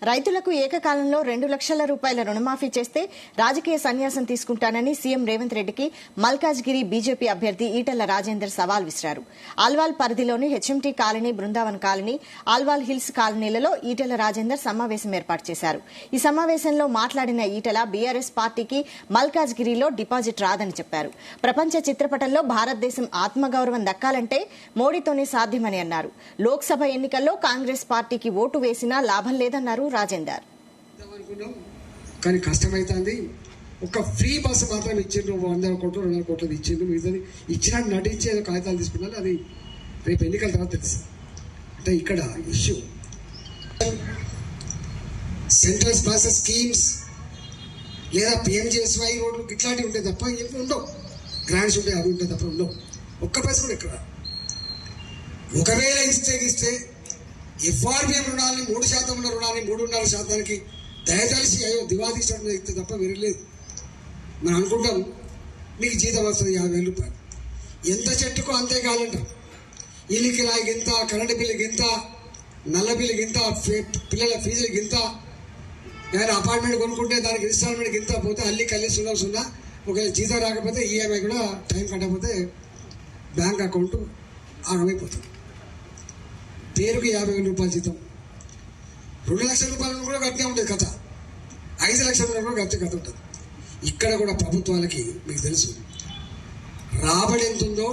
రైతులకు ఏకకాలంలో 2 లక్షల రూపాయల రుణమాఫీ చేస్తే రాజకీయ సన్యాసం తీసుకుంటానని సీఎం రేవంత్ రెడ్డికి మల్కాజ్గిరి బీజేపీ అభ్యర్థి ఈటెల రాజేందర్ సవాల్ విసిరారు. ఆల్వాల్ పరిధిలోని HMT colony, Brindavan colony, Alwal hills కాలనీలలో ఈటెల రాజేందర్ సమావేశం ఏర్పాటు చేశారు. ఈ సమావేశంలో మాట్లాడిన ఈటెల బీఆర్ఎస్ పార్టీకి మల్కాజ్గిరిలో డిపాజిట్ రాదని చెప్పారు. ప్రపంచ చిత్రపటంలో భారతదేశం ఆత్మగౌరవం దక్కాలంటే మోడీతోనే సాధ్యమని అన్నారు. లోక్సభ ఎన్నికల్లో కాంగ్రెస్ పార్టీకి ఓటు వేసినా లాభం లేదన్నారు రాజేందర్. కానీ కష్టమైతుంది. ఒక ఫ్రీ బస్సు మాత్రం ఇచ్చిండ్రు, 100 కోట్లు 200 కోట్లు ఇచ్చిండ్రు. మిగతాది ఇచ్చినట్టు నటించి ఏదో కాగితాలు తీసుకున్నారు. అది రేపు ఎన్నికల తర్వాత తెలుసు. అంటే ఇక్కడ ఇష్యూ సెంట్రల్ బస్సెస్ స్కీమ్స్ లేదా పిఎంజేఎస్వై రోడ్లు ఇట్లాంటివి ఉంటాయి తప్ప ఏమి ఉండవు. గ్రాంట్స్ ఉంటాయి, అవి ఉంటాయి తప్ప ఉండవు. ఒక్క పైసా కూడా ఇక్కడ. ఒకవేళ ఇస్తే ఎఫ్ఆర్బిఎం రుణాలని 3% ఉన్న రుణాన్ని 3.5% దయచేసి అయ్యో దివాదీశ్వరం ఇస్తే తప్ప విరలేదు. మనం అనుకుంటాం మీకు జీతం వస్తుంది 50,000 రూపాయలు, ఎంత చెట్టుకో అంతే కాదంట. ఇల్లు కిరాయికి ఇంత, కరెంటు బిల్లుకి ఇంత, నల్ల బిల్లుకి ఇంత, పిల్లల ఫీజులకి ఇంత, ఏదైనా అపార్ట్మెంట్ కొనుక్కుంటే దానికి ఇన్స్టాల్మెంట్కి ఇంత పోతే అల్లి కల్లి సున్నా. ఒకవేళ జీతం రాకపోతే ఈఎంఐ కూడా టైం కట్టకపోతే బ్యాంక్ అకౌంట్ ఆగమైపోతుంది. పేరుకి 50,000 రూపాయల జీతం, 2 లక్షల రూపాయలను కూడా గట్టిగా ఉంటుంది కథ, 5 లక్షల రూపాయలు కూడా గట్టి కథ ఉంటుంది. ఇక్కడ కూడా ప్రభుత్వాలకి మీకు తెలుసు రాబడి ఎంత ఉందో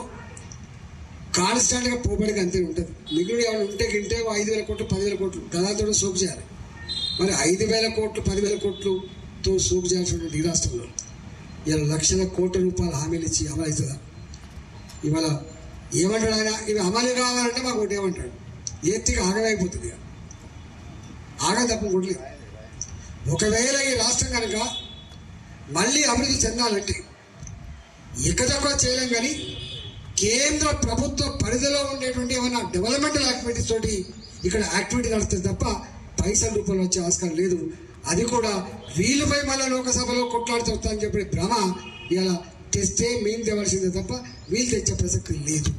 కాన్స్టెంట్గా పోబడికి అంతే ఉంటుంది. మిగులు ఏమైనా ఉంటే గింటే 5,000 కోట్లు 10,000 కోట్లు గదాలతో సోపు చేయాలి. మరి 5,000 కోట్లు 10,000 కోట్లతో సోపు చేయాల్సినటువంటి ఈ రాష్ట్రంలో ఇలా లక్షల కోట్ల రూపాయల హామీలు ఇచ్చి అమలు అవుతుందా? ఇవాళ ఏమంటాడు ఆయన, ఇవి అమలు కావాలంటే మాకు ఒకటి ఏమంటాడు, ఎత్తిగా ఆగమైపోతుంది. ఆగ తప్ప కొట్టలేదు. ఒకవేళ ఈ రాష్ట్రం కనుక మళ్ళీ అభివృద్ధి చెందాలంటే ఎక్కదొక్క చేయలేం. కానీ కేంద్ర ప్రభుత్వ పరిధిలో ఉండేటువంటి ఏమైనా డెవలప్మెంటల్ యాక్టివిటీస్ తోటి ఇక్కడ యాక్టివిటీ నడుస్తుంది తప్ప పైసల రూపంలో వచ్చే ఆస్కారం లేదు. అది కూడా వీళ్ళపై మళ్ళీ లోకసభలో కొట్లాడుతూ వస్తారని చెప్పే భ్రమ ఇలా తెస్తే మేము తేవాల్సిందే తప్ప వీళ్ళు తెచ్చే ప్రసక్తి లేదు.